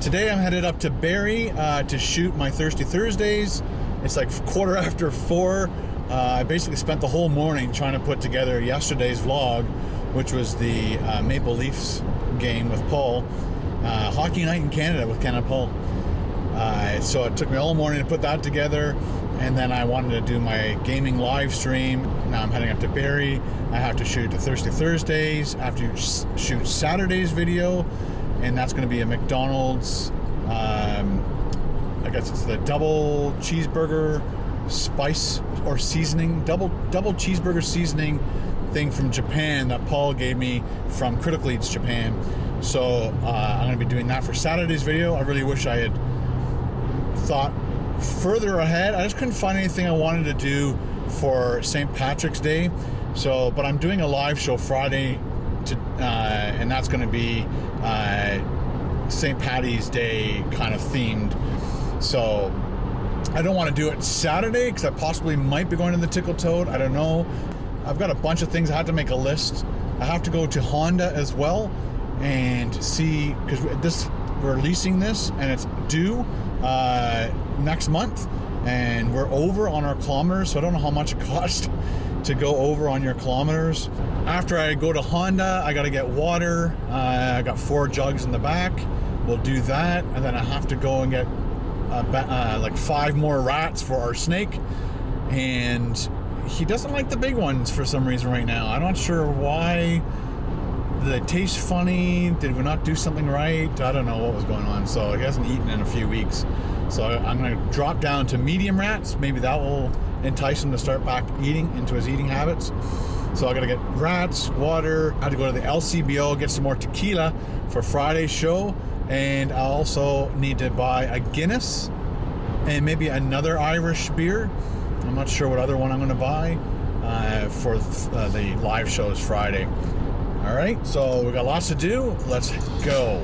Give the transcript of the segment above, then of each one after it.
Today I'm headed up to Barrie to shoot my Thirsty Thursdays. It's like 4:15. I basically spent the whole morning trying to put together yesterday's vlog, which was the Maple Leafs game with Paul. Hockey night in Canada with Ken and Paul. So it took me all morning to put that together, and then I wanted to do my gaming live stream. Now I'm heading up to Barrie. I have to shoot the Thirsty Thursdays. I have to shoot Saturday's video, and that's going to be a McDonald's. I guess it's the double cheeseburger spice or seasoning, double cheeseburger seasoning thing from Japan that Paul gave me from Critical Eats Japan. So I'm going to be doing that for Saturday's video. I really wish I had thought further ahead. I just couldn't find anything I wanted to do for St. Patrick's Day. So, but I'm doing a live show Friday, and that's going to be St. Patty's Day kind of themed. So I don't want to do it Saturday because I possibly might be going to the Tickle Toad. I don't know. I've got a bunch of things. I have to make a list. I have to go to Honda as well and see, because we're leasing this and it's due next month, and we're over on our kilometers, so I don't know how much it costs to go over on your kilometers. After I go to Honda, I got to get water. I got 4 jugs in the back. We'll do that, and then I have to go and get like 5 more rats for our snake, and he doesn't like the big ones for some reason right now. I'm not sure why. They taste funny. Did we not do something right? I don't know what was going on. So he hasn't eaten in a few weeks. So I'm going to drop down to medium rats. Maybe that will entice him to start back eating, into his eating habits. So I got to get rats, water. I had to go to the LCBO, get some more tequila for Friday's show. And I also need to buy a Guinness and maybe another Irish beer. I'm not sure what other one I'm going to buy for the live shows Friday. All right, so we got lots to do. Let's go.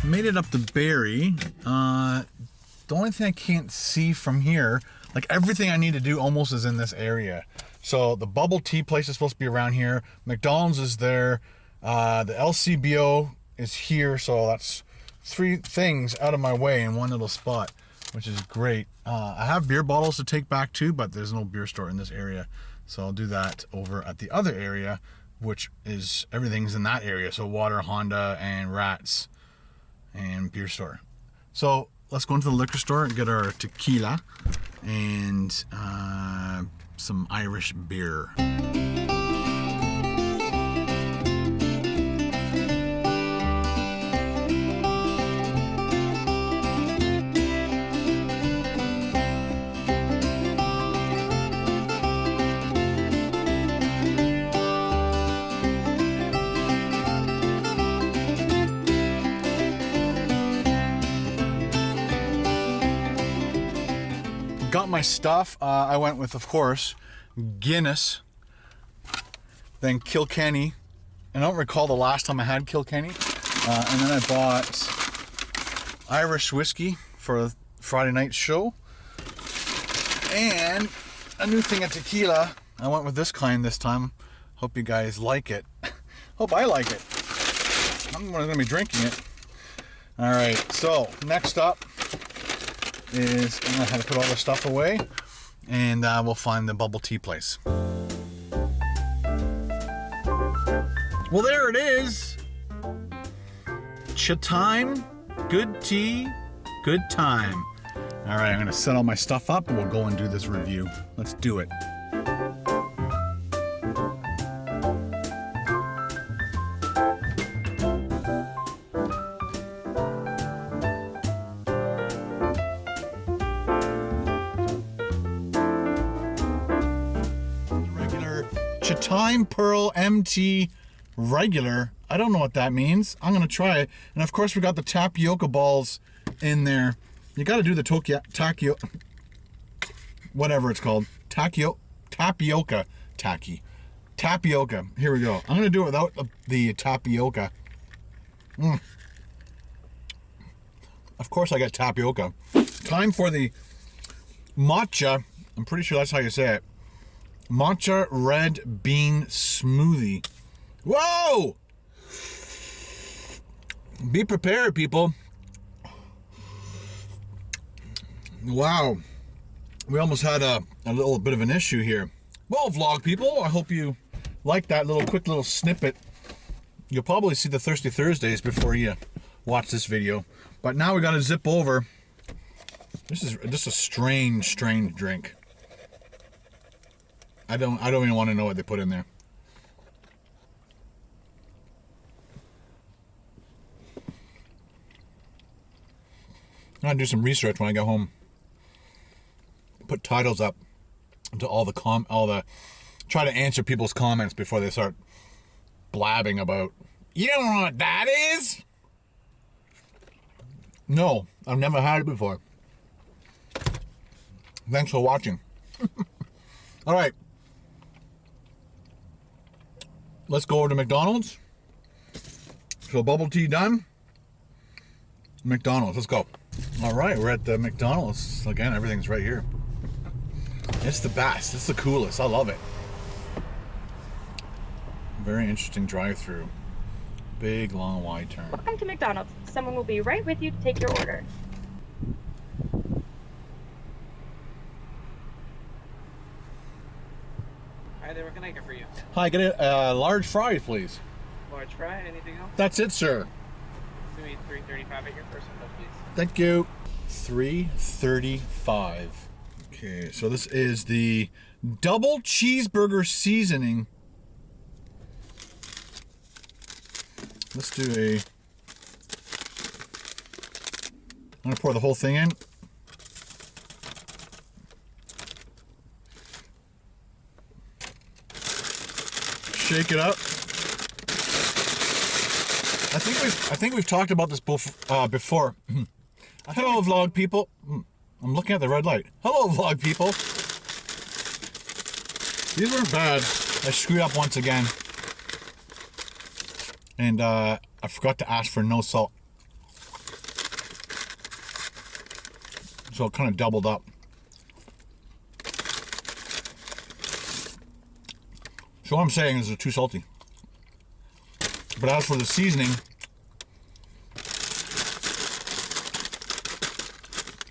Made it up to Barrie. The only thing I can't see from here, like everything I need to do almost is in this area. So the bubble tea place is supposed to be around here. McDonald's is there. The LCBO is here, so that's 3 things out of my way in one little spot, which is great. I have beer bottles to take back too, but there's no beer store in this area, so I'll do that over at the other area, which is everything's in that area. So water, Honda, and rats, and beer store. So let's go into the liquor store and get our tequila and some Irish beer. Got my stuff. I went with, of course, Guinness, then Kilkenny. I don't recall the last time I had Kilkenny. And then I bought Irish whiskey for Friday night show. And a new thing of tequila. I went with this kind this time. Hope you guys like it. Hope I like it. I'm going to be drinking it. All right, so next up is I'm gonna have to put all this stuff away, and we'll find the bubble tea place. Well, there it is. Cha-time, good tea, good time. All right, I'm gonna set all my stuff up and we'll go and do this review. Let's do it. Time Pearl MT regular. I don't know what that means. I'm gonna try it. And of course we got the tapioca balls in there. You got to do the whatever it's called, tapioca. Here we go. I'm gonna do it without the tapioca. Of course I got tapioca. Time for the matcha, I'm pretty sure that's how you say it, matcha red bean smoothie. Whoa! Be prepared, people. Wow. We almost had a little bit of an issue here. Well, vlog people, I hope you like that quick little snippet. You'll probably see the Thirsty Thursdays before you watch this video. But now we gotta zip over. This is just a strange drink. I don't even want to know what they put in there. I'm gonna do some research when I go home. Put titles up to all the try to answer people's comments before they start blabbing about, you don't know what that is? No, I've never had it before. Thanks for watching. All right. Let's go over to McDonald's. So bubble tea done. McDonald's, let's go. All right, we're at the McDonald's. Again, everything's right here. It's the best. It's the coolest. I love it. Very interesting drive-through. Big, long, wide turn. Welcome to McDonald's. Someone will be right with you to take your order. Hi there, what can I get for you? Hi, get a large fry, please. Large fry, anything else? That's it, sir. Give me $3.35 at your first window, please. Thank you. $3.35. Okay, so this is the double cheeseburger seasoning. Let's do I'm gonna pour the whole thing in. Shake it up. I think we've talked about this before. Hello, vlog people. I'm looking at the red light. Hello, vlog people. These weren't bad. I screwed up once again. And I forgot to ask for no salt. So it kind of doubled up. So what I'm saying is they're too salty. But as for the seasoning,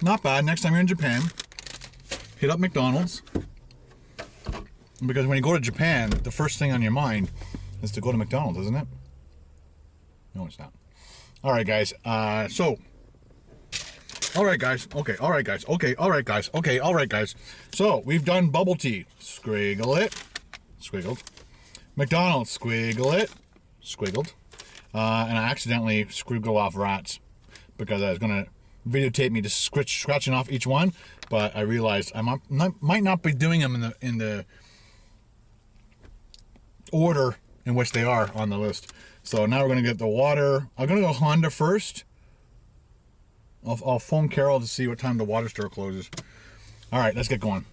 not bad. Next time you're in Japan, hit up McDonald's. Because when you go to Japan, the first thing on your mind is to go to McDonald's, isn't it? No, it's not. All right, guys. All right, guys. Okay. All right, guys. Okay. All right, guys. Okay. All right, guys. So we've done bubble tea. Squiggle it. Squiggled. McDonald's. Squiggle it. Squiggled. And I accidentally squiggled off rats because I was gonna videotape me just scratching off each one, but I realized I might not be doing them in the order in which they are on the list. So now we're gonna get the water. I'm gonna go Honda first. I'll phone Carol to see what time the water store closes. All right, let's get going.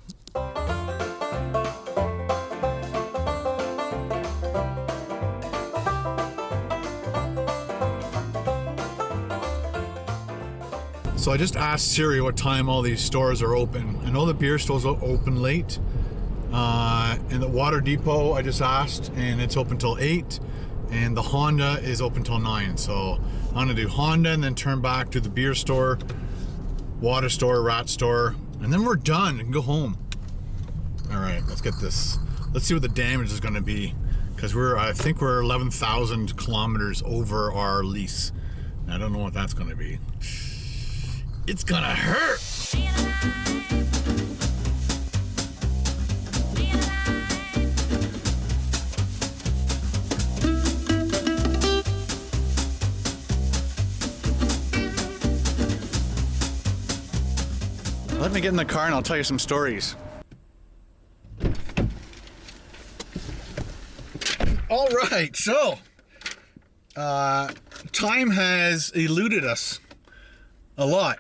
So I just asked Siri what time all these stores are open. I know the beer stores are open late. And the Water Depot, I just asked, and it's open till 8. And the Honda is open till 9. So I'm gonna do Honda and then turn back to the beer store, water store, rat store, and then we're done and go home. All right, let's get this. Let's see what the damage is gonna be, because I think we're 11,000 kilometers over our lease. I don't know what that's gonna be. It's gonna hurt. Let me get in the car and I'll tell you some stories. All right, so time has eluded us a lot.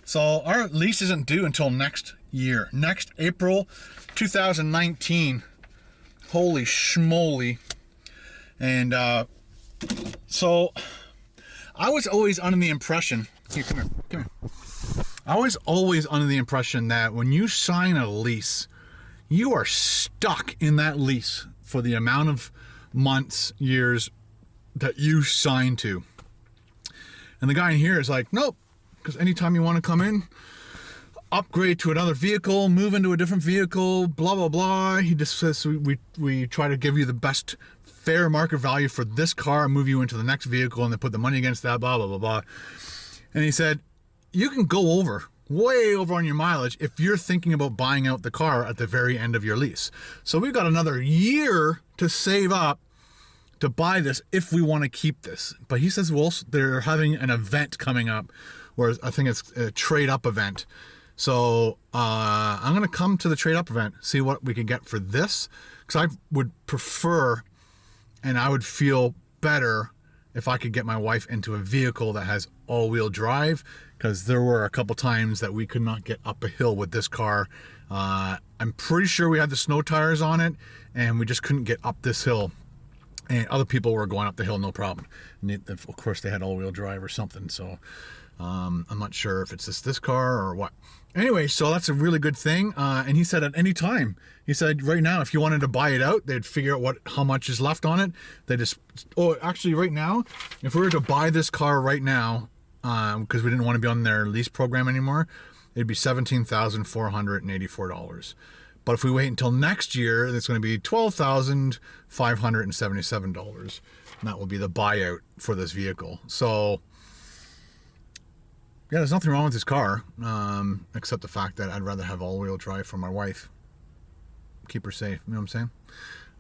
So our lease isn't due until next year, next April 2019. Holy schmoly. And so I was always under the impression, Here, come here. Come here. I was always under the impression that when you sign a lease, you are stuck in that lease for the amount of months, years that you sign to. And the guy in here is like, nope, because anytime you want to come in, upgrade to another vehicle, move into a different vehicle, blah, blah, blah. He just says we try to give you the best fair market value for this car and move you into the next vehicle and then put the money against that, blah, blah, blah, blah. And he said, you can go way over on your mileage if you're thinking about buying out the car at the very end of your lease. So we've got another year to save up to buy this if we want to keep this. But he says, well, they're having an event coming up where I think it's a trade up event. So I'm going to come to the trade up event, see what we can get for this. Because I would prefer and I would feel better if I could get my wife into a vehicle that has all-wheel drive, because there were a couple times that we could not get up a hill with this car. I'm pretty sure we had the snow tires on it and we just couldn't get up this hill. And other people were going up the hill, no problem. And of course, they had all-wheel drive or something. So I'm not sure if it's just this car or what. Anyway, so that's a really good thing. And he said at any time, he said right now, if you wanted to buy it out, they'd figure out how much is left on it. They just, actually right now, if we were to buy this car right now, because we didn't want to be on their lease program anymore, it'd be $17,484. But if we wait until next year, it's going to be $12,577. And that will be the buyout for this vehicle. So, yeah, there's nothing wrong with this car, except the fact that I'd rather have all-wheel drive for my wife. Keep her safe, you know what I'm saying?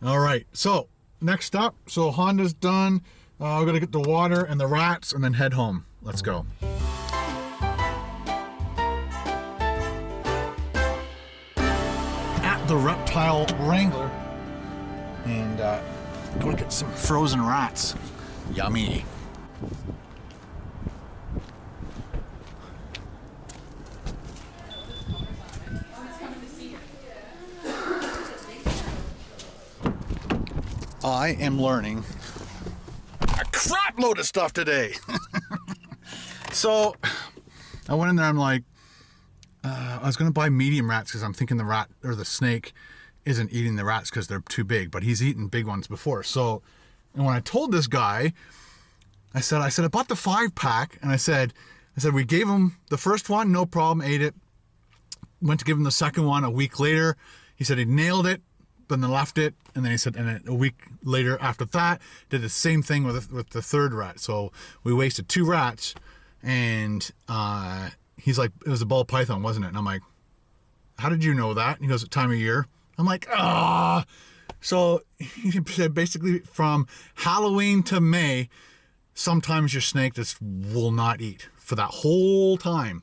All right, so next up, so Honda's done. We're going to get the water and the rats and then head home. Let's go. The Reptile Wrangler and go get some frozen rats. Yummy. I am learning a crap load of stuff today. So I went in there, I'm like, I was going to buy medium rats because I'm thinking the rat or the snake isn't eating the rats because they're too big, but he's eaten big ones before. So, and when I told this guy, I said I bought the 5-pack, and I said we gave him the first one, no problem, ate it. Went to give him the second one a week later. He said he nailed it, but then left it, and then he said, and then a week later after that, did the same thing with the third rat. So we wasted 2 rats, and he's like, it was a ball python, wasn't it? And I'm like, how did you know that? And he goes, time of year. I'm like, ah. So he said basically from Halloween to May, sometimes your snake just will not eat for that whole time.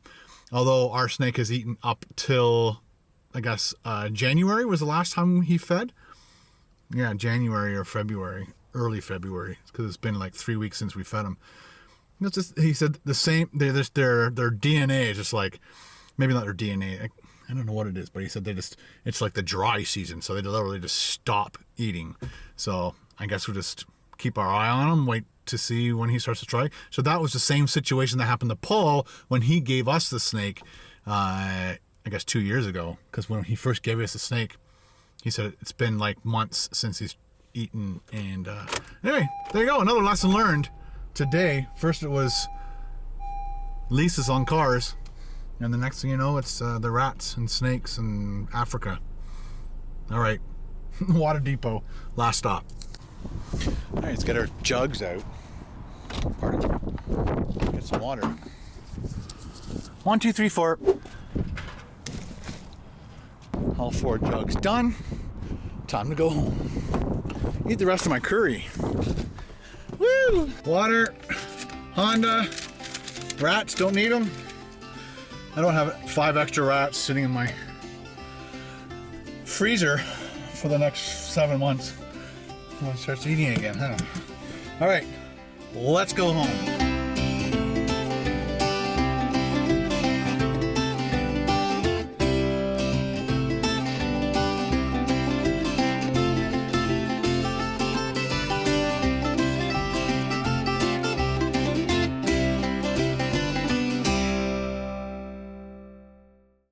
Although our snake has eaten up till, I guess, January was the last time he fed. Yeah, January or February, early February, because it's been like 3 weeks since we fed him. It's just, he said the same, their DNA is just like, maybe not their DNA, I don't know what it is, but he said it's like the dry season, so they literally just stop eating. So I guess we'll just keep our eye on him, wait to see when he starts to try. So that was the same situation that happened to Paul when he gave us the snake, I guess 2 years ago, because when he first gave us the snake, he said it's been like months since he's eaten. And anyway, there you go, another lesson learned. Today, first it was leases on cars, and the next thing you know, it's the rats and snakes in Africa. All right, water depot, last stop. All right, let's get our jugs out. Pardon. Get some water. 1, 2, 3, 4. All 4 jugs done. Time to go home. Eat the rest of my curry. Woo! Water, Honda, rats, don't need them. I don't have 5 extra rats sitting in my freezer for the next 7 months. When it starts eating again, huh? All right, let's go home.